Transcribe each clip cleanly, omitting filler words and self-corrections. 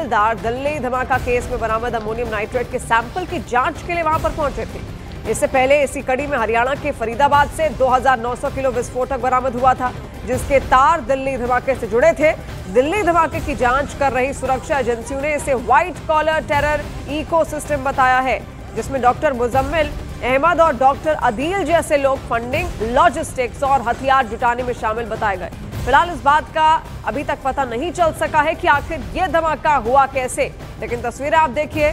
तहसीलदार दिल्ली धमाका केस में बरामद अमोनियम नाइट्रेट के सैंपल की जांच के लिए वहां पर पहुंचे थे। इससे पहले इसी कड़ी में हरियाणा के फरीदाबाद से 2900 किलो विस्फोटक बरामद हुआ था, जिसके तार दिल्ली धमाके से जुड़े थे। दिल्ली धमाके की जांच कर रही सुरक्षा एजेंसियों ने इसे व्हाइट कॉलर टेरर इकोसिस्टम बताया है, जिसमें डॉक्टर मुजम्मिल अहमद और डॉक्टर अदील जैसे लोग फंडिंग, लॉजिस्टिक्स और हथियार जुटाने में शामिल बताए गए। फिलहाल इस बात का अभी तक पता नहीं चल सका है कि आखिर ये धमाका हुआ कैसे, लेकिन तस्वीरें आप देखिए,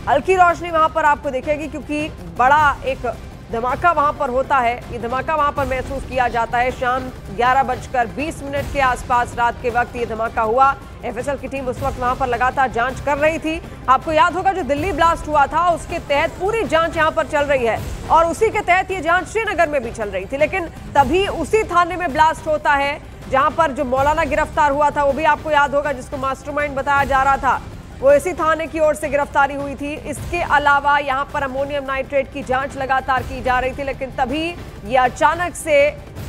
हल्की रोशनी वहां पर आपको दिखेगी क्योंकि बड़ा एक धमाका वहां पर होता है। ये धमाका वहां पर महसूस किया जाता है। शाम 11:20 के आसपास रात के वक्त ये धमाका हुआ। एफएसएल की टीम उस वक्त वहां पर लगातार जांच कर रही थी। आपको याद होगा जो दिल्ली ब्लास्ट हुआ था उसके तहत पूरी जांच यहां पर चल रही है और उसी के तहत ये जांच श्रीनगर में भी चल रही थी, लेकिन तभी उसी थाने में ब्लास्ट होता है जहां पर जो मौलाना गिरफ्तार हुआ था, वो भी आपको याद होगा, जिसको मास्टरमाइंड बताया जा रहा था, वो इसी थाने की ओर से गिरफ्तारी हुई थी। इसके अलावा यहां पर अमोनियम नाइट्रेट की जांच लगातार की जा रही थी, लेकिन तभी ये अचानक से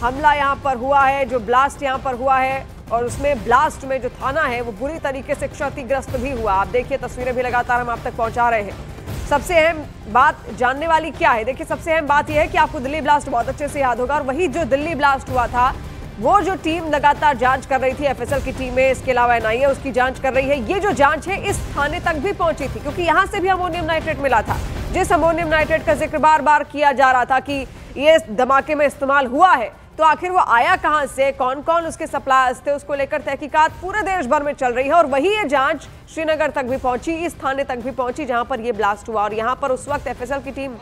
हमला यहां पर हुआ है, जो ब्लास्ट यहां पर हुआ है, और उसमें ब्लास्ट में जो थाना है वो बुरी तरीके से क्षतिग्रस्त भी हुआ। आप देखिए, तस्वीरें भी लगातार हम आप तक पहुंचा रहे हैं। सबसे अहम बात जानने वाली क्या है, देखिए सबसे अहम बात यह है कि आपको दिल्ली ब्लास्ट बहुत अच्छे से याद होगा, और वही जो दिल्ली ब्लास्ट हुआ था वो जो टीम लगातार जांच कर रही थी, एफएसएल की टीम है, इसके अलावा एनआईए उसकी जांच कर रही है। ये जो जांच है इस थाने तक भी पहुंची थी, क्योंकि यहां से भी अमोनियम नाइट्रेट मिला था। जिस अमोनियम नाइट्रेट का जिक्र बार बार किया जा रहा था कि ये धमाके में इस्तेमाल हुआ है, तो आखिर वो आया कहां से, कौन कौन उसके सप्लायर्स थे, उसको लेकर तहकीकात पूरे देश भर में चल रही है। और वही ये जांच श्रीनगर तक भी पहुंची, इस थाने तक भी पहुंची जहां पर ये ब्लास्ट हुआ, और यहां पर उस वक्त एफएसएल की टीम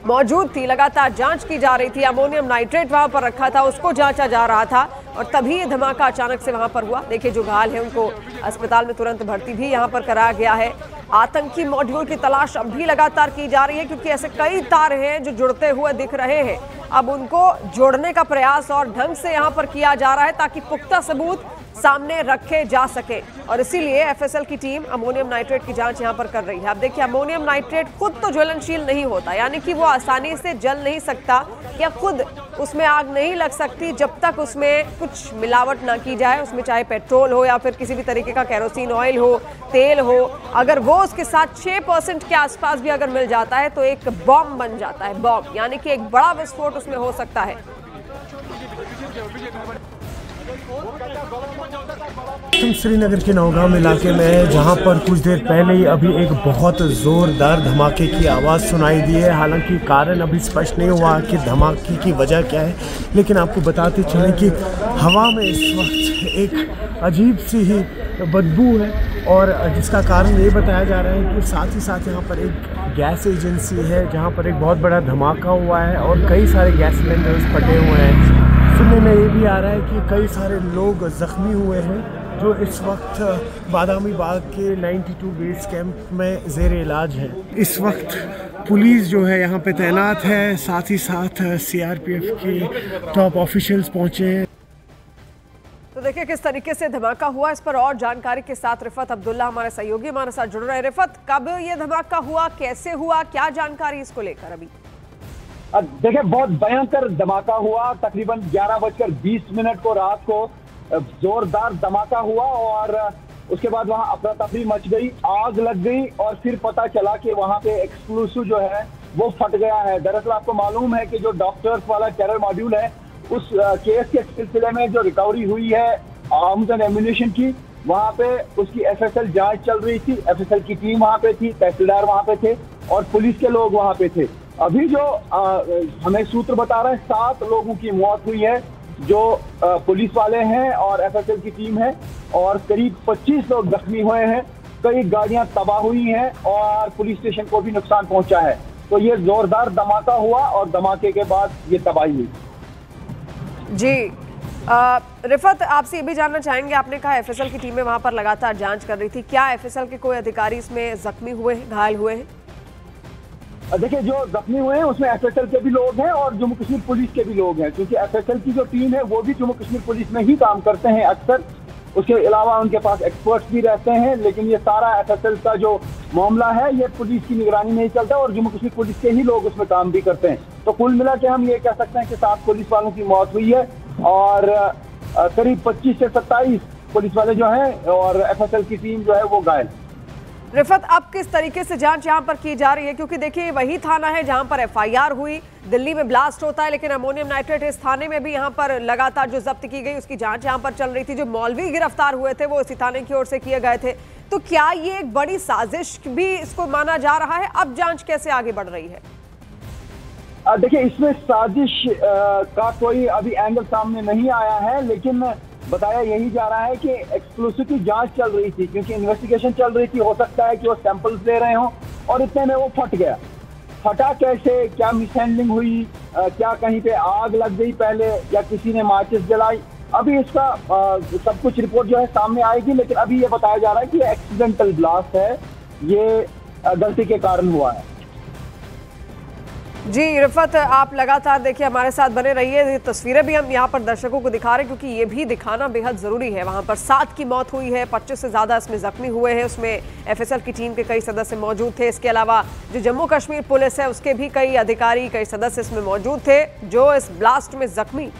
मौजूद थी। लगातार जांच की जा रही थी, अमोनियम नाइट्रेट वहां पर रखा था, उसको जांचा जा रहा था, और तभी ये धमाका अचानक से वहां पर हुआ। देखिए, जो घायल है उनको अस्पताल में तुरंत भर्ती भी यहां पर कराया गया है। आतंकी मॉड्यूल की तलाश अब भी लगातार की जा रही है, क्योंकि ऐसे कई तार हैं जो जुड़ते हुए दिख रहे हैं। अब उनको जोड़ने का प्रयास और ढंग से यहां पर किया जा रहा है ताकि पुख्ता सबूत सामने रखे जा सके, और इसीलिए एफएसएल की टीम अमोनियम नाइट्रेट की जांच यहां पर कर रही है। अब देखिए, अमोनियम नाइट्रेट खुद तो ज्वलनशील नहीं होता, यानी कि वो आसानी से जल नहीं सकता या खुद उसमें आग नहीं लग सकती जब तक उसमें कुछ मिलावट ना की जाए। उसमें चाहे पेट्रोल हो या फिर किसी भी तरीके का केरोसिन ऑयल हो, तेल हो, अगर वो उसके साथ 6% के आसपास भी अगर मिल जाता है तो एक बॉम्ब बन जाता है। बॉम्ब यानी कि एक बड़ा विस्फोट उसमें हो सकता है। तुम श्रीनगर के नौगाम इलाके में है, जहां पर कुछ देर पहले ही अभी एक बहुत ज़ोरदार धमाके की आवाज़ सुनाई दी है। हालांकि कारण अभी स्पष्ट नहीं हुआ कि धमाके की वजह क्या है, लेकिन आपको बताते चलें कि हवा में इस वक्त एक अजीब सी ही बदबू है, और जिसका कारण ये बताया जा रहा है कि साथ ही साथ यहाँ पर एक गैस एजेंसी है जहाँ पर एक बहुत बड़ा धमाका हुआ है और कई सारे गैस सिलेंडर्स फटे हुए हैं। सुनने में ये भी आ रहा है कि कई सारे लोग ज़ख्मी हुए हैं जो इस वक्त बादामी बाग के 92 बेस कैंप में ज़ेर इलाज है। इस वक्त पुलिस जो है यहाँ पे तैनात है, साथ ही साथ सीआरपीएफ के टॉप ऑफिशियल्स पहुँचे हैं। तो देखिए किस तरीके से धमाका हुआ, इस पर और जानकारी के साथ रिफत अब्दुल्ला हमारे सहयोगी हमारे साथ जुड़ रहे हैं। रिफत, कब ये धमाका हुआ, कैसे हुआ, क्या जानकारी इसको लेकर अभी? देखिए, बहुत भयंकर धमाका हुआ। तकरीबन 11:20 को रात को जोरदार धमाका हुआ, और उसके बाद वहां अफरा तफरी मच गई, आग लग गई, और फिर पता चला कि वहां पे एक्सप्लोसिव जो है वो फट गया है। दरअसल आपको मालूम है कि जो डॉक्टर्स वाला टेरर मॉड्यूल है, उस केस के सिलसिले में जो रिकवरी हुई है आर्म्स एंड एम्यूनिशन की, वहां पे उसकी एफएसएल जांच चल रही थी। एफएसएल की टीम वहां पे थी, तहसीलदार वहां पे थे और पुलिस के लोग वहां पे थे। अभी जो हमें सूत्र बता रहे हैं 7 लोगों की मौत हुई है, जो पुलिस वाले हैं और एफएसएल की टीम है, और करीब 25 लोग जख्मी हुए हैं। कई गाड़ियां तबाह हुई हैं और पुलिस स्टेशन को भी नुकसान पहुंचा है। तो ये जोरदार धमाका हुआ और धमाके के बाद ये तबाही हुई। जी रिफत, आपसे ये भी जानना चाहेंगे, आपने कहा एफएसएल की टीमें वहां पर लगातार जांच कर रही थी, क्या एफएसएल के कोई अधिकारी इसमें जख्मी हुए हैं, घायल हुए हैं? देखिए, जो जख्मी हुए हैं उसमें एफएसएल के भी लोग हैं और जम्मू कश्मीर पुलिस के भी लोग हैं, क्योंकि एफएसएल की जो टीम है वो भी जम्मू कश्मीर पुलिस में ही काम करते हैं अक्सर। उसके अलावा उनके पास एक्सपर्ट्स भी रहते हैं, लेकिन ये सारा एफएसएल का जो मामला है ये पुलिस की निगरानी में ही चलता है और जम्मू कश्मीर पुलिस के ही लोग उसमें काम भी करते हैं। तो कुल मिला के हम ये कह सकते हैं कि 7 पुलिस वालों की मौत हुई है और करीब 25 से 27 पुलिस वाले जो है और एफएसएल की टीम जो है वो घायल। रिफत, अब किस तरीके से जांच यहां पर की जा रही है, क्योंकि देखिए वही थाना है जहां पर एफआईआर हुई, दिल्ली में ब्लास्ट होता है, लेकिन अमोनियम नाइट्रेट इस थाने में भी यहां पर लगातार जो जब्त की गई उसकी जांच यहां पर चल रही थी। जो मौलवी गिरफ्तार हुए थे वो इसी थाने की ओर से किए गए थे। तो क्या ये एक बड़ी साजिश भी इसको माना जा रहा है? अब जांच कैसे आगे बढ़ रही है? देखिए, इसमें साजिश का कोई अभी एंगल सामने नहीं आया है, लेकिन बताया यही जा रहा है कि एक्सक्लूसिव की जांच चल रही थी, क्योंकि इन्वेस्टिगेशन चल रही थी। हो सकता है कि वो सैंपल्स ले रहे हों और इतने में वो फट गया। फटा कैसे, क्या मिसहैंडलिंग हुई, क्या कहीं पे आग लग गई पहले या किसी ने माचिस जलाई, अभी इसका सब कुछ रिपोर्ट जो है सामने आएगी। लेकिन अभी ये बताया जा रहा है कि ये एक्सीडेंटल ब्लास्ट है, ये गलती के कारण हुआ है। जी रिफत, आप लगातार देखिए हमारे साथ बने रहिए। ये तस्वीरें भी हम यहाँ पर दर्शकों को दिखा रहे हैं, क्योंकि ये भी दिखाना बेहद ज़रूरी है। वहाँ पर 7 की मौत हुई है, 25 से ज़्यादा इसमें जख्मी हुए हैं। उसमें एफएसएल की टीम के कई सदस्य मौजूद थे। इसके अलावा जो जम्मू कश्मीर पुलिस है उसके भी कई अधिकारी, कई सदस्य इसमें मौजूद थे, जो इस ब्लास्ट में जख्मी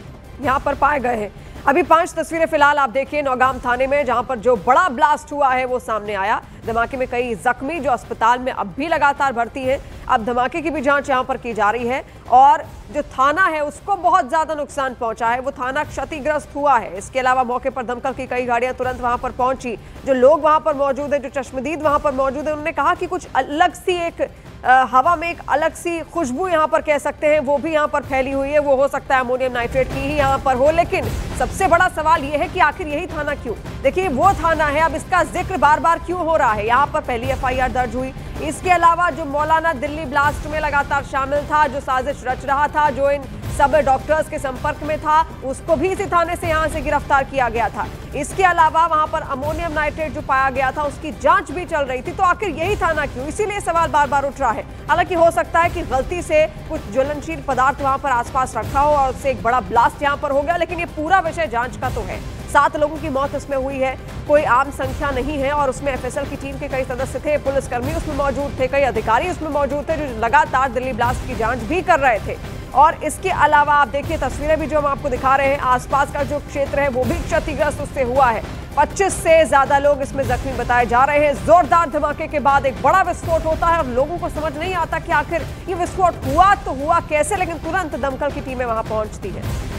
यहाँ पर पाए गए हैं। अभी 5 तस्वीरें फिलहाल आप देखिए नौगाम थाने में, जहां पर जो बड़ा ब्लास्ट हुआ है वो सामने आया। धमाके में कई जख्मी जो अस्पताल में अब भी लगातार भर्ती हैं। अब धमाके की भी जांच यहां पर की जा रही है, और जो थाना है उसको बहुत ज्यादा नुकसान पहुंचा है, वो थाना क्षतिग्रस्त हुआ है। इसके अलावा मौके पर दमकल की कई गाड़ियां तुरंत वहां पर पहुंची। जो लोग वहां पर मौजूद है, जो चश्मदीद वहां पर मौजूद है, उन्होंने कहा कि कुछ अलग सी एक हवा में एक अलग सी खुशबू यहाँ पर कह सकते हैं वो भी यहाँ पर फैली हुई है। वो हो सकता है अमोनियम नाइट्रेट की ही यहाँ पर हो। लेकिन सबसे बड़ा सवाल ये है कि आखिर यही थाना क्यों? देखिए वो थाना है, अब इसका जिक्र बार बार क्यों हो रहा है? यहाँ पर पहली एफआईआर दर्ज हुई। इसके अलावा जो मौलाना दिल्ली ब्लास्ट में लगातार शामिल था, जो साजिश रच रहा था, जो इन सब डॉक्टर्स के संपर्क में था, उसको भी इसी थाने से यहाँ से गिरफ्तार किया गया था। इसके अलावा वहां पर अमोनियम नाइट्रेट जो पाया गया था उसकी जांच भी चल रही थी। तो आखिर यही थाना क्यों? इसीलिए सवाल बार बार उठ रहा है। हालांकि हो सकता है कि गलती से कुछ ज्वलनशील पदार्थ वहां पर आसपास रखा हो और उससे एक बड़ा ब्लास्ट यहां पर हो गया, लेकिन ये पूरा विषय जांच का तो है। 7 लोगों की मौत इसमें हुई है, कोई आम संख्या नहीं है, और उसमें एफएसएल की टीम के कई सदस्य थे, पुलिसकर्मी उसमें मौजूद थे, कई अधिकारी उसमें मौजूद थे जो लगातार दिल्ली ब्लास्ट की जांच भी कर रहे थे। और इसके अलावा आप देखिए तस्वीरें भी जो हम आपको दिखा रहे हैं, आसपास का जो क्षेत्र है वो भी क्षतिग्रस्त उससे हुआ है। 25 से ज्यादा लोग इसमें जख्मी बताए जा रहे हैं। जोरदार धमाके के बाद एक बड़ा विस्फोट होता है और लोगों को समझ नहीं आता कि आखिर ये विस्फोट हुआ तो हुआ कैसे, लेकिन तुरंत दमकल की टीमें वहां पहुंचती है।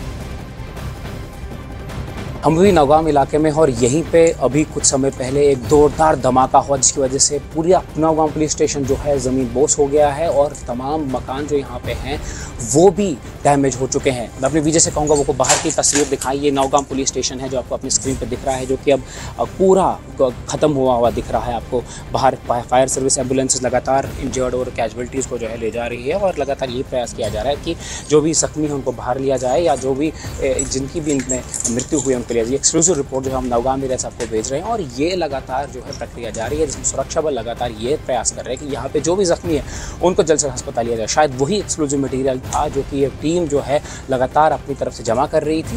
हम भी नौगाम इलाके में, और यहीं पे अभी कुछ समय पहले एक जोरदार धमाका हुआ जिसकी वजह से पूरा नौगाम पुलिस स्टेशन जो है ज़मीन बोस हो गया है, और तमाम मकान जो यहाँ पे हैं वो भी डैमेज हो चुके हैं। मैं अपने विजय से कहूँगा वो को बाहर की तस्वीर दिखाई। ये नौगाम पुलिस स्टेशन है जो आपको अपनी स्क्रीन पर दिख रहा है, जो कि अब पूरा ख़त्म हुआ दिख रहा है आपको। बाहर फायर सर्विस एम्बुलेंसेज लगातार इंजर्ड और कैजुअल्टीज़ को जो है ले जा रही है, और लगातार ये प्रयास किया जा रहा है कि जो भी जख्मी है उनको बाहर लिया जाए, या जो भी जिनकी भी इनमें मृत्यु हुई है ये एक्सक्लूसिव रिपोर्ट जो है हम नौगाम एरिया से आपको भेज रहे हैं। और ये लगातार जो है प्रक्रिया जारी है, जिसमें सुरक्षा बल लगातार ये प्रयास कर रहे हैं कि यहाँ पे जो भी जख्मी है उनको जल्द से अस्पताल लिया जाए। शायद वही एक्सक्लूसिव मटेरियल था जो कि ये टीम जो है लगातार अपनी तरफ से जमा कर रही थी,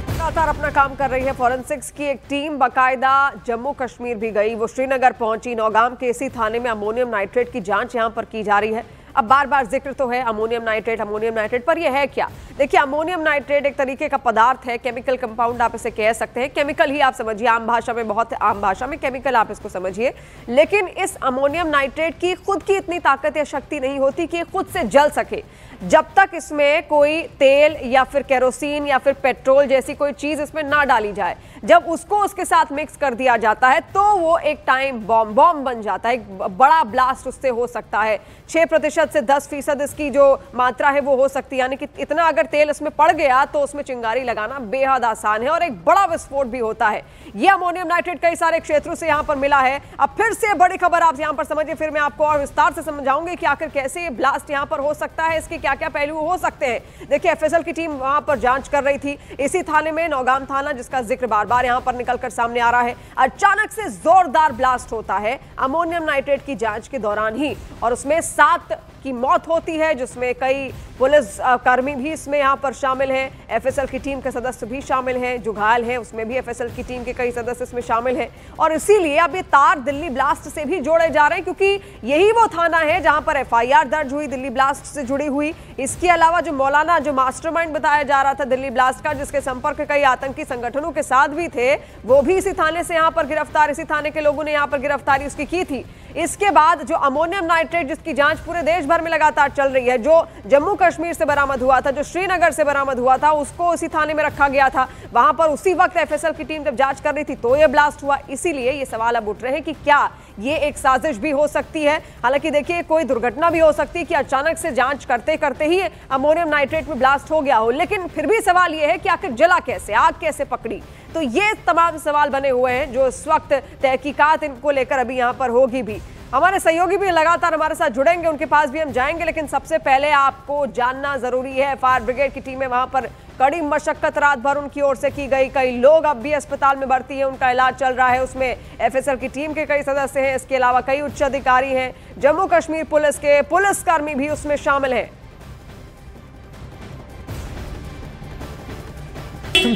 लगातार अपना काम कर रही है। फॉरेंसिक्स की एक टीम बाकायदा जम्मू कश्मीर भी गई, वो श्रीनगर पहुंची। नौगाम के इसी थाने में अमोनियम नाइट्रेट की जांच यहां पर की जा रही है। अब बार बार जिक्र तो है अमोनियम नाइट्रेट, पर यह है क्या? देखिए अमोनियम नाइट्रेट एक तरीके का पदार्थ है, केमिकल कंपाउंड आप इसे कह सकते हैं, केमिकल ही आप समझिए, आम भाषा में, बहुत आम भाषा में केमिकल आप इसको समझिए। लेकिन इस अमोनियम नाइट्रेट की खुद की इतनी ताकत या शक्ति नहीं होती कि खुद से जल सके, जब तक इसमें कोई तेल या फिर केरोसिन या फिर पेट्रोल जैसी कोई चीज इसमें ना डाली जाए। जब उसको उसके साथ मिक्स कर दिया जाता है तो वो एक टाइम बॉम्ब बन जाता है, एक बड़ा ब्लास्ट उससे हो सकता है। 6% से 10% इसकी जो मात्रा है वो हो सकती है, यानी कि इतना अगर तेल इसमें पड़ गया तो उसमें चिंगारी लगाना बेहद आसान है और एक बड़ा विस्फोट भी होता है। ये अमोनियम नाइट्रेट कई सारे क्षेत्रों से यहाँ पर मिला है। अब फिर से बड़ी खबर आप यहाँ पर समझिए, फिर मैं आपको और विस्तार से समझाऊंगी कि आखिर कैसे ये ब्लास्ट यहाँ पर हो सकता है, इसके क्या क्या पहलू हो सकते हैं। देखिए एफएसएल की टीम वहां पर जांच कर रही थी, इसी थाने में, नौगाम थाना, जिसका जिक्र बार बार यहां पर निकलकर सामने आ रहा है। अचानक से जोरदार ब्लास्ट होता है अमोनियम नाइट्रेट की जांच के दौरान ही, और उसमें 7 की मौत होती है, जिसमें कई पुलिस कर्मी भी इसमें यहाँ पर शामिल हैं, एफएसएल की टीम के सदस्य भी शामिल हैं, जो घायल हैं उसमें भी एफएसएल की टीम के कई सदस्य इसमें शामिल हैं। और इसीलिए अब ये तार दिल्ली ब्लास्ट से भी जोड़े जा रहे हैं, क्योंकि यही वो थाना है जहां पर एफआईआर दर्ज हुई दिल्ली ब्लास्ट से जुड़ी हुई। इसके अलावा जो मौलाना, जो मास्टरमाइंड बताया जा रहा था दिल्ली ब्लास्ट का, जिसके संपर्क कई आतंकी संगठनों के साथ भी थे, वो भी इसी थाने से यहाँ पर गिरफ्तार, इसी थाने के लोगों ने यहाँ पर गिरफ्तारी उसकी की थी। इसके बाद जो अमोनियम नाइट्रेट, जिसकी जांच पूरे देश भर में लगातार चल रही है, जो जम्मू कश्मीर से बरामद हुआ था, जो श्रीनगर से बरामद हुआ था, उसको उसी थाने में रखा गया था। वहां पर उसी वक्त एफएसएल की टीम जब जांच कर रही थी तो यह ब्लास्ट हुआ। इसीलिए ये सवाल अब उठ रहे हैं कि क्या ये एक साजिश भी हो सकती है। हालांकि देखिए, कोई दुर्घटना भी हो सकती है कि अचानक से जांच करते करते ही अमोनियम नाइट्रेट में ब्लास्ट हो गया हो, लेकिन फिर भी सवाल यह है कि आखिर जला कैसे, आग कैसे पकड़ी। तो ये तमाम सवाल बने हुए हैं जो इस वक्त तहकीकात इनको लेकर अभी यहाँ पर होगी भी। हमारे सहयोगी भी लगातार हमारे साथ जुड़ेंगे, उनके पास भी हम जाएंगे, लेकिन सबसे पहले आपको जानना जरूरी है, फायर ब्रिगेड की टीमें वहां पर कड़ी मशक्कत रात भर उनकी ओर से की गई। कई लोग अब भी अस्पताल में भर्ती हैं, उनका इलाज चल रहा है, उसमें एफएसएल की टीम के कई सदस्य हैं, इसके अलावा कई उच्च अधिकारी हैं, जम्मू कश्मीर पुलिस के पुलिसकर्मी भी उसमें शामिल हैं।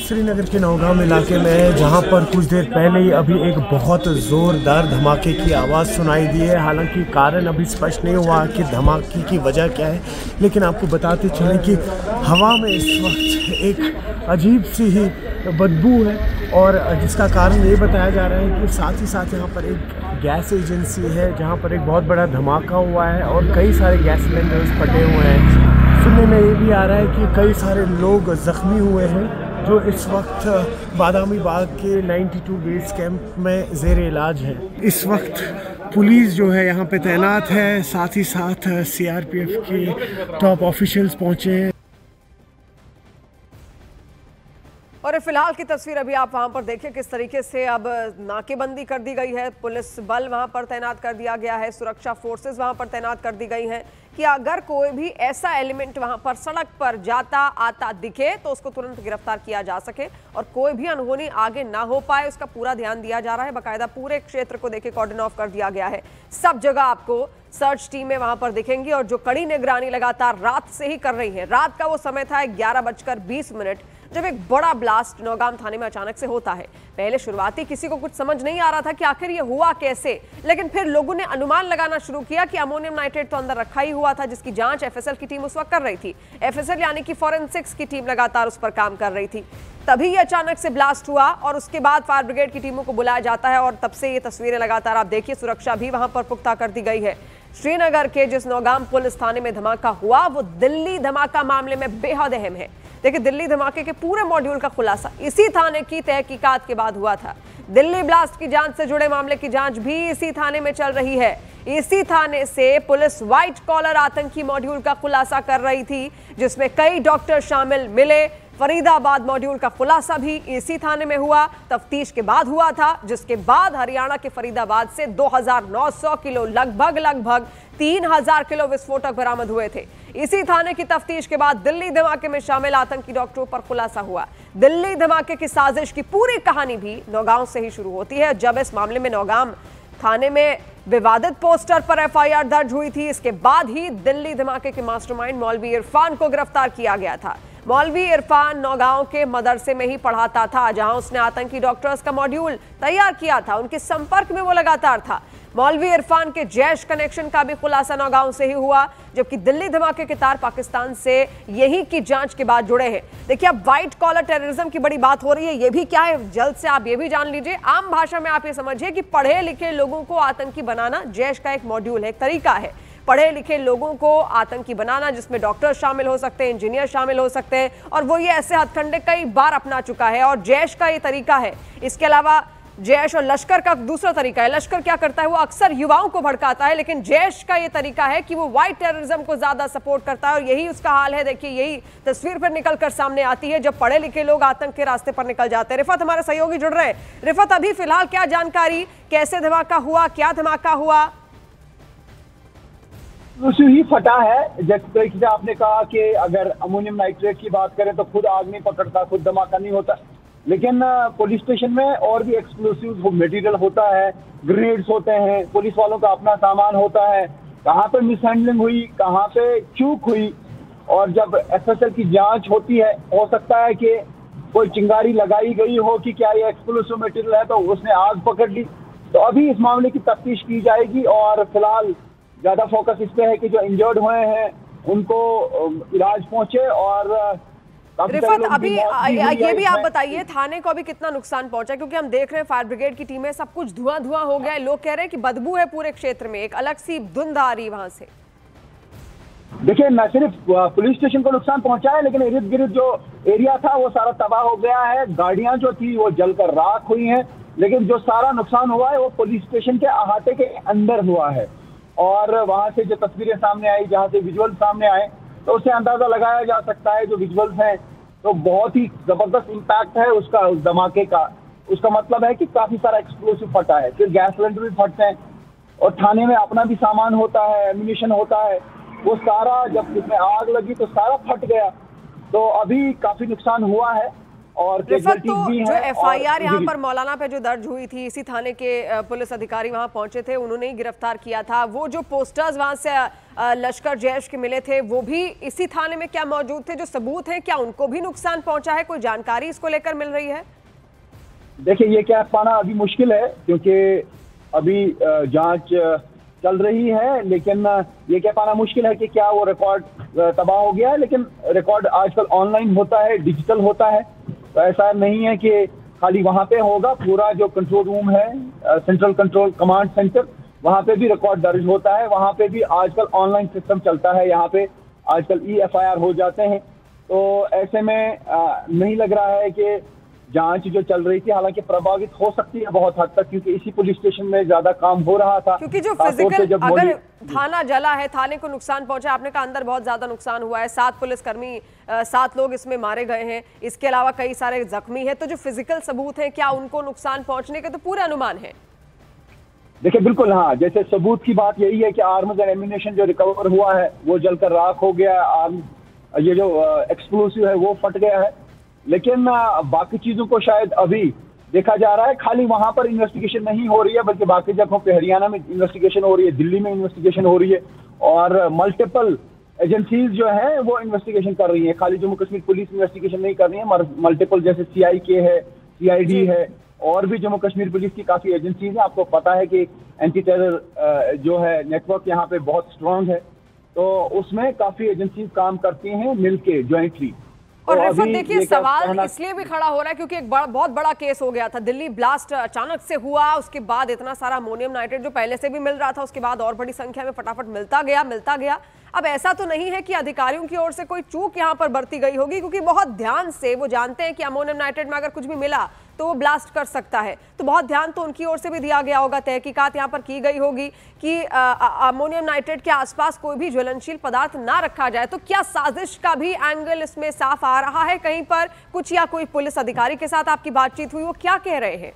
श्रीनगर के नौगाम इलाके में जहां पर कुछ देर पहले ही अभी एक बहुत ज़ोरदार धमाके की आवाज़ सुनाई दी है। हालांकि कारण अभी स्पष्ट नहीं हुआ कि धमाके की वजह क्या है, लेकिन आपको बताते चलें कि हवा में इस वक्त एक अजीब सी ही बदबू है, और जिसका कारण ये बताया जा रहा है कि साथ ही साथ यहाँ पर एक गैस एजेंसी है जहाँ पर एक बहुत बड़ा धमाका हुआ है और कई सारे गैस सिलेंडर्स फटे हुए हैं। सुनने में ये भी आ रहा है कि कई सारे लोग ज़ख्मी हुए हैं जो इस वक्त बादामी बाग के 92 बेस कैंप में ज़ेर इलाज है। इस वक्त पुलिस जो है यहाँ पे तैनात है, साथ ही साथ सीआरपीएफ के टॉप ऑफिशियल्स पहुँचे हैं। और फिलहाल की तस्वीर अभी आप वहां पर देखिए किस तरीके से अब नाकेबंदी कर दी गई है, पुलिस बल वहां पर तैनात कर दिया गया है, सुरक्षा फोर्सेस वहां पर तैनात कर दी गई हैं कि अगर कोई भी ऐसा एलिमेंट वहां पर सड़क पर जाता आता दिखे तो उसको तुरंत गिरफ्तार किया जा सके और कोई भी अनहोनी आगे ना हो पाए, उसका पूरा ध्यान दिया जा रहा है। बाकायदा पूरे क्षेत्र को देखिए कॉर्डन ऑफ कर दिया गया है, सब जगह आपको सर्च टीमें वहां पर दिखेंगी और जो कड़ी निगरानी लगातार रात से ही कर रही है। रात का वो समय था 11:20 जब एक बड़ा ब्लास्ट नौगाम थाने में अचानक से होता है। पहले शुरुआती किसी को कुछ समझ नहीं आ रहा था कि आखिर ये हुआ कैसे, लेकिन फिर लोगों ने अनुमान लगाना शुरू किया कि अमोनियम नाइट्रेट तो अंदर रखा ही हुआ था, जिसकी जांच एफएसएल की टीम उस वक्त कर रही थी। एफएसएल यानी कि फॉरेंसिक्स की टीम लगातार उस पर काम कर रही थी। तभी ये अचानक से ब्लास्ट हुआ और उसके बाद फायर ब्रिगेड की टीमों को बुलाया जाता है और तब से ये तस्वीरें लगातार आप देखिए, सुरक्षा भी वहां पर पुख्ता कर दी गई है। श्रीनगर के जिस नौगाम पुलिस थाने में धमाका हुआ वो दिल्ली धमाका मामले में बेहद अहम है। देखिए, दिल्ली धमाके के पूरे मॉड्यूल का खुलासा इसी थाने की तहकीकात के बाद हुआ था। दिल्ली ब्लास्ट की जांच से जुड़े मामले की जांच भी इसी थाने में चल रही है। इसी थाने से पुलिस व्हाइट कॉलर आतंकी मॉड्यूल का खुलासा कर रही थी, जिसमें कई डॉक्टर शामिल मिले। फरीदाबाद मॉड्यूल का खुलासा भी इसी थाने में हुआ, तफ्तीश के बाद हुआ था, जिसके बाद हरियाणा के फरीदाबाद से 2900 किलो लगभग 3000 किलो विस्फोटक बरामद हुए थे। इसी थाने की तफ्तीश के बाद दिल्ली धमाके में शामिल आतंकी डॉक्टरों पर खुलासा हुआ। दिल्ली धमाके की साजिश की पूरी कहानी भी नौगांव से ही शुरू होती है, जब इस मामले में नौगांव थाने में विवादित पोस्टर पर एफआईआर दर्ज हुई थी। इसके बाद ही दिल्ली धमाके के मास्टरमाइंड मौलवी इरफान को गिरफ्तार किया गया था। मौलवी इरफान नौगांव के मदरसे में ही पढ़ाता था, जहां उसने आतंकी डॉक्टर्स का मॉड्यूल तैयार किया था, उनके संपर्क में वो लगातार था। मौलवी इरफान के जैश कनेक्शन का भी खुलासा नौगांव से ही हुआ, जबकि दिल्ली धमाके के तार पाकिस्तान से यही की जांच के बाद जुड़े हैं। देखिए, अब व्हाइट कॉलर टेररिज्म की बड़ी बात हो रही है, ये भी क्या है जल्द से आप ये भी जान लीजिए। आम भाषा में आप ये समझिए कि पढ़े लिखे लोगों को आतंकी बनाना जैश का एक मॉड्यूल है, एक तरीका है। पढ़े लिखे लोगों को आतंकी बनाना, जिसमें डॉक्टर शामिल हो सकते हैं, इंजीनियर शामिल हो सकते हैं, और वो ये ऐसे हथकंडे कई बार अपना चुका है और जैश का ये तरीका है। इसके अलावा जैश और लश्कर का दूसरा तरीका है। लश्कर क्या करता है, वो अक्सर युवाओं को भड़काता है, लेकिन जैश का ये तरीका है कि वो व्हाइट टेररिज्म को ज्यादा सपोर्ट करता है और यही उसका हाल है। देखिए, यही तस्वीर पर निकलकर सामने आती है जब पढ़े लिखे लोग आतंक के रास्ते पर निकल जाते हैं। रिफत हमारे सहयोगी जुड़ रहे हैं। रिफत, अभी फिलहाल क्या जानकारी, कैसे धमाका हुआ, क्या धमाका हुआ? ही फटा है। जैसे तरीके से आपने कहा कि अगर अमोनियम नाइट्रेट की बात करें तो खुद आग नहीं पकड़ता, खुद धमाका नहीं होता, लेकिन पुलिस स्टेशन में और भी एक्सप्लोसिव मटेरियल होता है, ग्रेनेड्स होते हैं, पुलिस वालों का अपना सामान होता है। कहाँ पे मिसहैंडलिंग हुई, कहाँ पे चूक हुई और जब एफएसएल की जांच होती है, हो सकता है कि कोई चिंगारी लगाई गई हो कि क्या ये एक्सप्लोसिव मटेरियल है, तो उसने आग पकड़ ली। तो अभी इस मामले की तफ्तीश की जाएगी और फिलहाल ज्यादा फोकस इस पे है कि जो इंजर्ड हुए हैं उनको इलाज पहुंचे। और रिफत, अभी ये भी आप बताइए थाने को अभी कितना नुकसान पहुंचा, क्योंकि हम देख रहे हैं फायर ब्रिगेड की टीमें, सब कुछ धुआं धुआं हो गया है। लोग कह रहे हैं कि बदबू है पूरे क्षेत्र में, एक अलग सी धुंध आ रही वहां से। देखिए, न सिर्फ पुलिस स्टेशन को नुकसान पहुंचा है, लेकिन इर्द गिर्द जो एरिया था वो सारा तबाह हो गया है। गाड़ियां जो थी वो जलकर राख हुई हैं, लेकिन जो सारा नुकसान हुआ है वो पुलिस स्टेशन के अहाते के अंदर हुआ है। और वहां से जो तस्वीरें सामने आई, जहां से विजुअल सामने आए, तो उससे अंदाजा लगाया जा सकता है जो विजुअल्स हैं तो बहुत ही जबरदस्त इम्पैक्ट है उसका, उस धमाके का। उसका मतलब है कि काफी सारा एक्सप्लोसिव फटा है, फिर गैस सिलेंडर भी फटते हैं और थाने में अपना भी सामान होता है, एम्यूनिशन होता है, वो सारा जब उसमें आग लगी तो सारा फट गया। तो अभी काफी नुकसान हुआ है। और तो जो एफआईआर यहाँ पर मौलाना पे जो दर्ज हुई थी, इसी थाने के पुलिस अधिकारी वहां पहुंचे थे, उन्होंने ही गिरफ्तार किया था। वो जो पोस्टर्स वहां से लश्कर जैश के मिले थे वो भी इसी थाने में क्या मौजूद थे? जो सबूत हैं क्या उनको भी नुकसान पहुंचा है? कोई जानकारी इसको लेकर मिल रही है? देखिए, ये कह पाना अभी मुश्किल है क्योंकि अभी जांच चल रही है, लेकिन ये कह पाना मुश्किल है कि क्या वो रिकॉर्ड तबाह हो गया है। लेकिन रिकॉर्ड आजकल ऑनलाइन होता है, डिजिटल होता है, तो ऐसा नहीं है कि खाली वहां पे होगा। पूरा जो कंट्रोल रूम है, सेंट्रल कंट्रोल कमांड सेंटर, वहां पे भी रिकॉर्ड दर्ज होता है। वहां पे भी आजकल ऑनलाइन सिस्टम चलता है, यहाँ पे आजकल EFIR हो जाते हैं। तो ऐसे में नहीं लग रहा है कि जांच जो चल रही थी, हालांकि प्रभावित हो सकती है बहुत हद तक, क्योंकि इसी पुलिस स्टेशन में ज्यादा काम हो रहा था। क्योंकि जो फिजिकल अगर थाना जला है, थाने को नुकसान पहुंचा, आपने कहा अंदर बहुत ज्यादा नुकसान हुआ है, 7 पुलिसकर्मी 7 लोग इसमें मारे गए हैं, इसके अलावा कई सारे जख्मी हैं, तो जो फिजिकल सबूत हैं क्या उनको नुकसान पहुंचने के तो पूरे अनुमान है? देखिए, बिल्कुल हाँ, जैसे सबूत की बात यही है कि आर्म्स एंड एम्यूनिशन जो रिकवर हुआ है वो जलकर राख हो गया, ये जो एक्सप्लोसिव है वो फट गया है। लेकिन बाकी चीजों को शायद अभी देखा जा रहा है। खाली वहां पर इन्वेस्टिगेशन नहीं हो रही है, बल्कि बाकी जगहों पे हरियाणा में इन्वेस्टिगेशन हो रही है, दिल्ली में इन्वेस्टिगेशन हो रही है, और मल्टीपल एजेंसीज जो है वो इन्वेस्टिगेशन कर रही है। खाली जम्मू कश्मीर पुलिस इन्वेस्टिगेशन नहीं कर रही है, मल्टीपल जैसे CIK है, CID है, और भी जम्मू कश्मीर पुलिस की काफी एजेंसीज है। आपको पता है कि एंटी टेरर जो है नेटवर्क यहाँ पे बहुत स्ट्रांग है, तो उसमें काफी एजेंसीज काम करती हैं मिलके ज्वाइंटली। और रिफत, देखिए सवाल इसलिए भी खड़ा हो रहा है क्योंकि एक बहुत बड़ा केस हो गया था, दिल्ली ब्लास्ट अचानक से हुआ, उसके बाद इतना सारा अमोनियम नाइट्रेट जो पहले से भी मिल रहा था, उसके बाद और बड़ी संख्या में फटाफट मिलता गया। अब ऐसा तो नहीं है कि अधिकारियों की ओर से कोई चूक यहाँ पर बरती गई होगी, क्योंकि बहुत ध्यान से वो जानते हैं कि अमोनियम नाइट्रेट में अगर कुछ भी मिला तो वो ब्लास्ट कर सकता है, तो बहुत ध्यान तो उनकी ओर से भी दिया गया होगा, तहकीकात यहाँ पर की गई होगी कि अमोनियम नाइट्रेट के आसपास कोई भी ज्वलनशील पदार्थ ना रखा जाए। तो क्या साजिश का भी एंगल इसमें साफ आ रहा है कहीं पर कुछ, या कोई पुलिस अधिकारी के साथ आपकी बातचीत हुई, वो क्या कह रहे हैं?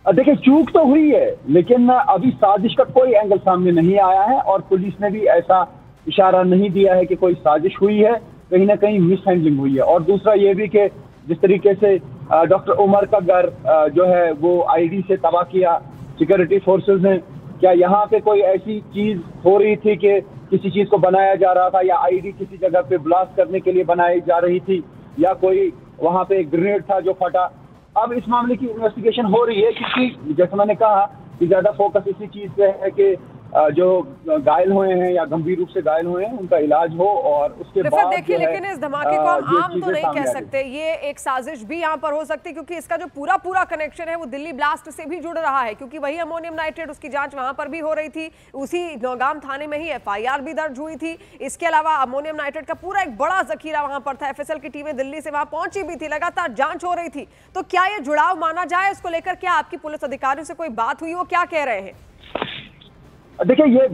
देखिए, चूक तो हुई है, लेकिन अभी साजिश का कोई एंगल सामने नहीं आया है, और पुलिस ने भी ऐसा इशारा नहीं दिया है कि कोई साजिश हुई है, कहीं ना कहीं मिस हैंडलिंग हुई है। और दूसरा ये भी कि जिस तरीके से डॉक्टर उमर का घर जो है वो ID से तबाह किया सिक्योरिटी फोर्सेस ने, क्या यहाँ पे कोई ऐसी चीज हो रही थी कि किसी चीज को बनाया जा रहा था, या ID किसी जगह पे ब्लास्ट करने के लिए बनाई जा रही थी, या कोई वहां पे ग्रेनेड था जो फटा? अब इस मामले की इन्वेस्टिगेशन हो रही है, क्योंकि जैसे मैंने कहा कि ज्यादा फोकस इसी चीज पे है कि जो घायल हुए हैं या गंभीर रूप से घायल हुए हैं उनका इलाज हो, और उसके बाद देखिए, लेकिन इस धमाके को हम आम तो नहीं कह सकते, ये एक साजिश भी यहाँ पर हो सकती है, क्योंकि इसका जो पूरा कनेक्शन है वो दिल्ली ब्लास्ट से भी जुड़ रहा है, क्योंकि वही अमोनियम नाइट्रेट, उसकी जांच वहां पर भी हो रही थी, उसी नौगाम थाने में ही FIR भी दर्ज हुई थी। इसके अलावा अमोनियम नाइट्रेट का पूरा एक बड़ा जखीरा वहां पर था, FSL की टीमें दिल्ली से वहां पहुंची भी थी, लगातार जांच हो रही थी। तो क्या ये जुड़ाव माना जाए? इसको लेकर क्या आपकी पुलिस अधिकारियों से कोई बात हुई, वो क्या कह रहे हैं? देखिए, ये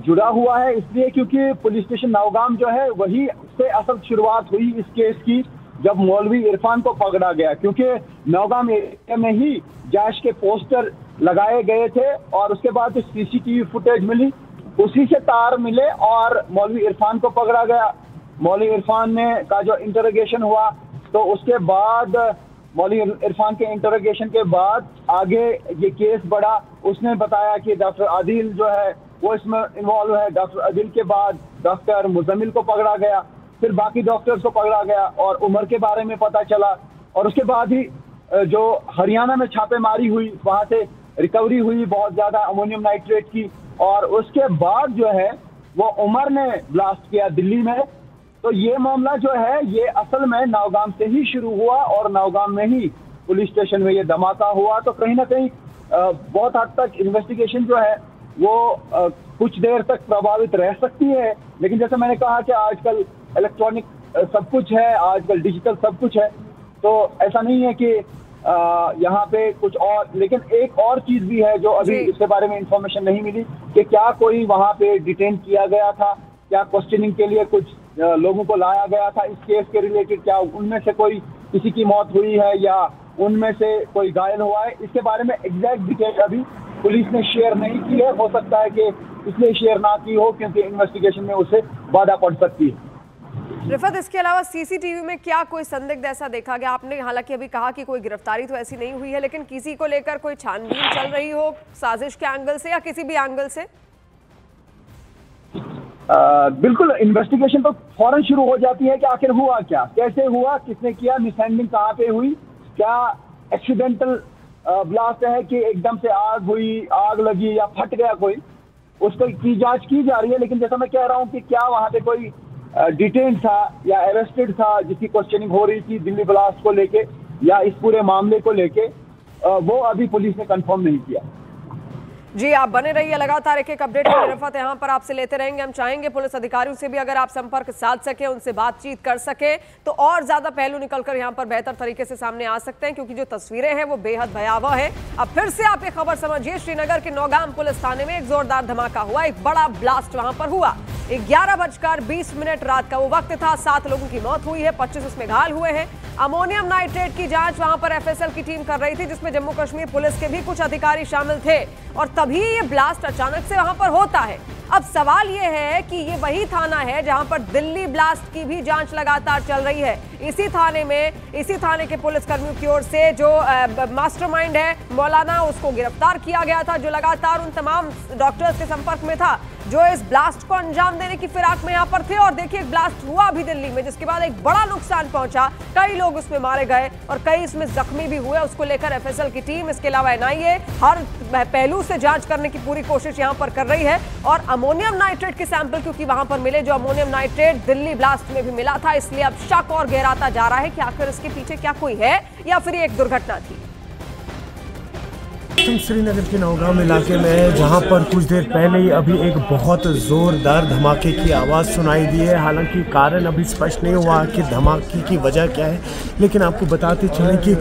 जुड़ा हुआ है इसलिए क्योंकि पुलिस स्टेशन नौगाम जो है वही से असल शुरुआत हुई इस केस की, जब मौलवी इरफान को पकड़ा गया, क्योंकि नौगाम एरिया में ही जैश के पोस्टर लगाए गए थे, और उसके बाद जो CCTV फुटेज मिली उसी से तार मिले और मौलवी इरफान को पकड़ा गया। मौलवी इरफान ने का जो इंटरोगेशन हुआ, तो उसके बाद मौलवी इरफान के इंटरोगेशन के बाद आगे ये केस बढ़ा। उसने बताया कि डॉक्टर आदिल जो है वो इसमें इन्वॉल्व है। डॉक्टर अदिल के बाद डॉक्टर मुजम्मिल को पकड़ा गया, फिर बाकी डॉक्टर्स को पकड़ा गया और उमर के बारे में पता चला, और उसके बाद ही जो हरियाणा में छापेमारी हुई, वहां से रिकवरी हुई बहुत ज्यादा अमोनियम नाइट्रेट की, और उसके बाद जो है वो उमर ने ब्लास्ट किया दिल्ली में। तो ये मामला जो है ये असल में नौगाम से ही शुरू हुआ और नौगाम में ही पुलिस स्टेशन में ये धमाका हुआ। तो कहीं ना कहीं बहुत हद तक इन्वेस्टिगेशन जो है वो कुछ देर तक प्रभावित रह सकती है, लेकिन जैसे मैंने कहा कि आजकल इलेक्ट्रॉनिक सब कुछ है, आजकल डिजिटल सब कुछ है, तो ऐसा नहीं है कि यहाँ पे कुछ और। लेकिन एक और चीज भी है जो अभी इसके बारे में इंफॉर्मेशन नहीं मिली कि क्या कोई वहाँ पे डिटेन किया गया था, क्या क्वेश्चनिंग के लिए कुछ लोगों को लाया गया था इस केस के रिलेटेड, क्या उनमें से कोई किसी की मौत हुई है या उनमें से कोई घायल हुआ है, इसके बारे में एग्जैक्ट डिटेल अभी पुलिस ने शेयर नहीं की है। हो सकता है कि इसलिए शेयर ना की हो क्योंकि इन्वेस्टिगेशन में उसे बाधा पड़ सकती है। रिफत, इसके अलावा सीसीटीवी में क्या कोई संदिग्ध ऐसा देखा गया? आपने हालांकि अभी कहा कि कोई गिरफ्तारी तो ऐसी नहीं हुई है, लेकिन किसी को लेकर कोई छानबीन चल रही हो साजिश के एंगल से या किसी भी एंगल से? बिल्कुल, इन्वेस्टिगेशन तो फौरन शुरू हो जाती है कि आखिर हुआ क्या, कैसे हुआ, किसने किया, मिसहैंडलिंग कहाँ पे हुई, क्या एक्सीडेंटल ब्लास्ट है कि एकदम से आग हुई, आग लगी या फट गया कोई, उसको की जांच की जा रही है। लेकिन जैसा मैं कह रहा हूँ कि क्या वहाँ पे कोई डिटेन था या अरेस्टेड था जिसकी क्वेश्चनिंग हो रही थी दिल्ली ब्लास्ट को लेके या इस पूरे मामले को लेके, वो अभी पुलिस ने कंफर्म नहीं किया। जी, आप बने रहिए, लगातार एक एक अपडेट रिफत यहाँ पर आपसे लेते रहेंगे। हम चाहेंगे पुलिस अधिकारियों से भी अगर आप संपर्क साध सके, उनसे बातचीत कर सके, तो और ज्यादा पहलू निकलकर यहाँ पर बेहतर तरीके से सामने आ सकते हैं, क्योंकि जो तस्वीरें हैं वो बेहद भयावह है। अब फिर से आप ये खबर समझिए, श्रीनगर के नौगाम पुलिस थाने में एक जोरदार धमाका हुआ, एक बड़ा ब्लास्ट वहां पर हुआ। 11:20 रात का वो वक्त था, 7 लोगों की मौत हुई है, 25 उसमें घायल हुए हैं। अमोनियम नाइट्रेट की जांच वहां पर एफएसएल की टीम कर रही थी, जिसमें जम्मू कश्मीर पुलिस के भी कुछ अधिकारी शामिल थे, और तभी ये ब्लास्ट अचानक से वहां पर होता है। अब सवाल ये है कि ये वही थाना है जहां पर दिल्ली ब्लास्ट की भी जांच लगातार चल रही है। इसी थाने के पुलिस कर्मियों की ओर से जो मास्टरमाइंड है मौलाना, उसको गिरफ्तार किया गया था, जो लगातार उन तमाम डॉक्टर्स के संपर्क में था जो इस ब्लास्ट को अंजाम देने की फिराक में यहाँ पर थे। और देखिए, एक ब्लास्ट हुआ अभी दिल्ली में, जिसके बाद एक बड़ा नुकसान पहुंचा, कई लोग उसमें मारे गए और कई इसमें जख्मी भी हुए। उसको लेकर एफएसएल की टीम, इसके अलावा एनआईए हर पहलू से जांच करने की पूरी कोशिश यहाँ पर कर रही है। और अमोनियम नाइट्रेट के सैंपल क्योंकि वहां पर मिले, जो अमोनियम नाइट्रेट दिल्ली ब्लास्ट में भी मिला था, इसलिए अब शक और गहराता जा रहा है कि आखिर इसके पीछे क्या कोई है या फिर एक दुर्घटना थी। श्रीनगर के नौगाम इलाके में, जहां पर कुछ देर पहले ही अभी एक बहुत ज़ोरदार धमाके की आवाज़ सुनाई दी है। हालांकि कारण अभी स्पष्ट नहीं हुआ कि धमाके की वजह क्या है, लेकिन आपको बताते चलें कि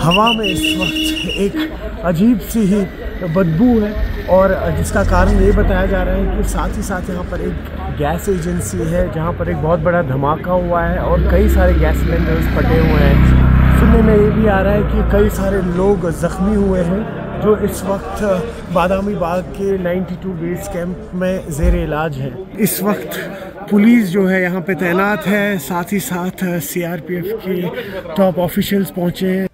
हवा में इस वक्त एक अजीब सी ही बदबू है, और जिसका कारण ये बताया जा रहा है कि साथ ही साथ यहाँ पर एक गैस एजेंसी है जहाँ पर एक बहुत बड़ा धमाका हुआ है और कई सारे गैस सिलेंडर्स फटे हुए हैं। सुनने में ये भी आ रहा है कि कई सारे लोग ज़ख्मी हुए हैं, जो इस वक्त बादामी बाग के 92 बेस कैंप में ज़ेर इलाज है। इस वक्त पुलिस जो है यहाँ पे तैनात है, साथ ही साथ सीआरपीएफ के टॉप ऑफिशियल्स पहुँचे हैं।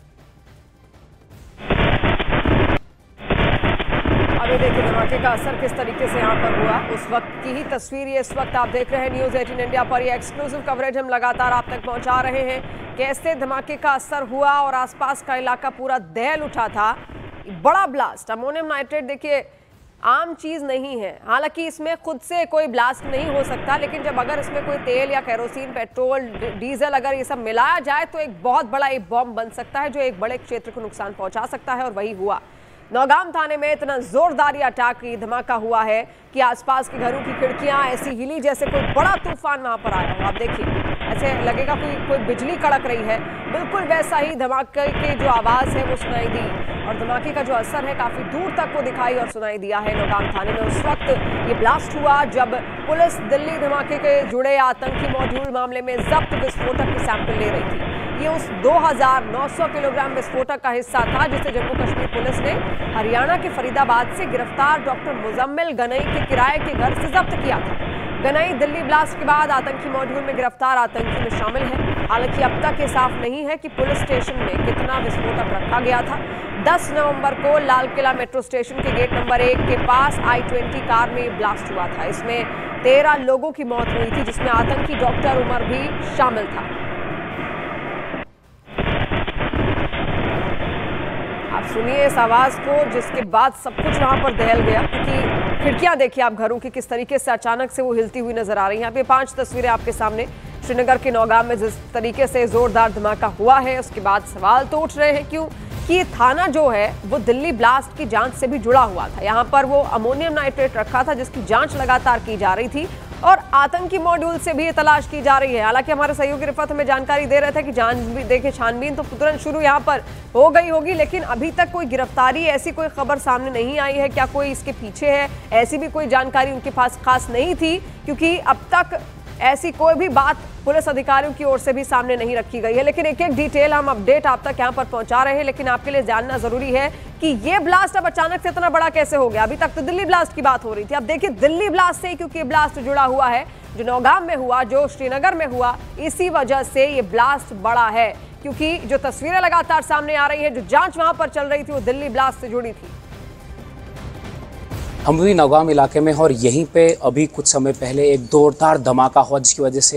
अभी देखिए धमाके का असर किस तरीके से यहाँ पर हुआ, उस वक्त की ही तस्वीर ये इस वक्त आप देख रहे हैं न्यूज़ 18 इंडिया पर। ये एक्सक्लूसिव कवरेज हम लगातार आप तक पहुँचा रहे हैं, कैसे धमाके का असर हुआ और आसपास का इलाका पूरा दहल उठा था। बड़ा ब्लास्ट, अमोनियम नाइट्रेट देखिए आम चीज नहीं है, हालांकि इसमें खुद से कोई ब्लास्ट नहीं हो सकता, लेकिन जब अगर इसमें कोई तेल या केरोसिन, पेट्रोल, डीजल अगर ये सब मिलाया जाए तो एक बहुत बड़ा एक बॉम्ब बन सकता है, जो एक बड़े क्षेत्र को नुकसान पहुंचा सकता है। और वही हुआ। नौगाम थाने में इतना जोरदार अटैक धमाका हुआ है कि आसपास के घरों की खिड़कियां ऐसी हिली जैसे कोई बड़ा तूफान वहां पर आया हो। आप देखिए, ऐसे लगेगा कोई बिजली कड़क रही है, बिल्कुल वैसा ही धमाके की जो आवाज़ है वो सुनाई दी, और धमाके का जो असर है काफ़ी दूर तक वो दिखाई और सुनाई दिया है नौगाम थाने में। उस वक्त ये ब्लास्ट हुआ जब पुलिस दिल्ली धमाके के जुड़े आतंकी मॉड्यूल मामले में जब्त विस्फोटक के सैंपल ले रही थी। ये उस 2900 किलोग्राम विस्फोटक का हिस्सा था जिसे जम्मू कश्मीर पुलिस ने हरियाणा के फरीदाबाद से गिरफ्तार डॉक्टर मुजम्मिल गनई के किराए के घर से जब्त किया था। गनई दिल्ली ब्लास्ट के बाद आतंकी मॉड्यूल में गिरफ्तार आतंकी में शामिल है। हालांकि अब तक ये साफ नहीं है कि पुलिस स्टेशन में कितना विस्फोटक रखा गया था। 10 नवंबर को लाल किला मेट्रो स्टेशन के गेट नंबर 1 के पास I-20 कार में ब्लास्ट हुआ था। इसमें 13 लोगों की मौत हुई थी, जिसमें आतंकी डॉक्टर उमर भी शामिल था। आप सुनिए इस आवाज को, जिसके बाद सब कुछ वहां पर दहल गया, क्योंकि खिड़कियां देखिए आप घरों की किस तरीके से अचानक से वो हिलती हुई नजर आ रही हैं। यहाँ पे 5 तस्वीरें आपके सामने। श्रीनगर के नौगाम में जिस तरीके से जोरदार धमाका हुआ है, उसके बाद सवाल तो उठ रहे हैं क्यों कि ये थाना जो है वो दिल्ली ब्लास्ट की जांच से भी जुड़ा हुआ था। यहाँ पर वो अमोनियम नाइट्रेट रखा था, जिसकी जांच लगातार की जा रही थी और आतंकी मॉड्यूल से भी ये तलाश की जा रही है। हालांकि हमारे सहयोगी रिफत हमें जानकारी दे रहे थे कि देखिए छानबीन तो तुरंत शुरू यहाँ पर हो गई होगी, लेकिन अभी तक कोई गिरफ्तारी ऐसी कोई खबर सामने नहीं आई है। क्या कोई इसके पीछे है, ऐसी भी कोई जानकारी उनके पास खास नहीं थी, क्योंकि अब तक ऐसी कोई भी बात पुलिस अधिकारियों की ओर से भी सामने नहीं रखी गई है। लेकिन एक एक डिटेल हम अपडेट आप तक यहाँ पर पहुंचा रहे हैं। लेकिन आपके लिए जानना जरूरी है कि ये ब्लास्ट अब अचानक से इतना बड़ा कैसे हो गया। अभी तक तो दिल्ली ब्लास्ट की बात हो रही थी, अब देखिए दिल्ली ब्लास्ट से, क्योंकि ये ब्लास्ट जुड़ा हुआ है जो नौगाम में हुआ, जो श्रीनगर में हुआ, इसी वजह से ये ब्लास्ट बड़ा है। क्योंकि जो तस्वीरें लगातार सामने आ रही है, जो जांच वहां पर चल रही थी, वो दिल्ली ब्लास्ट से जुड़ी थी। हम भी नौगाम इलाके में और यहीं पे अभी कुछ समय पहले एक जोरदार धमाका हुआ, जिसकी वजह से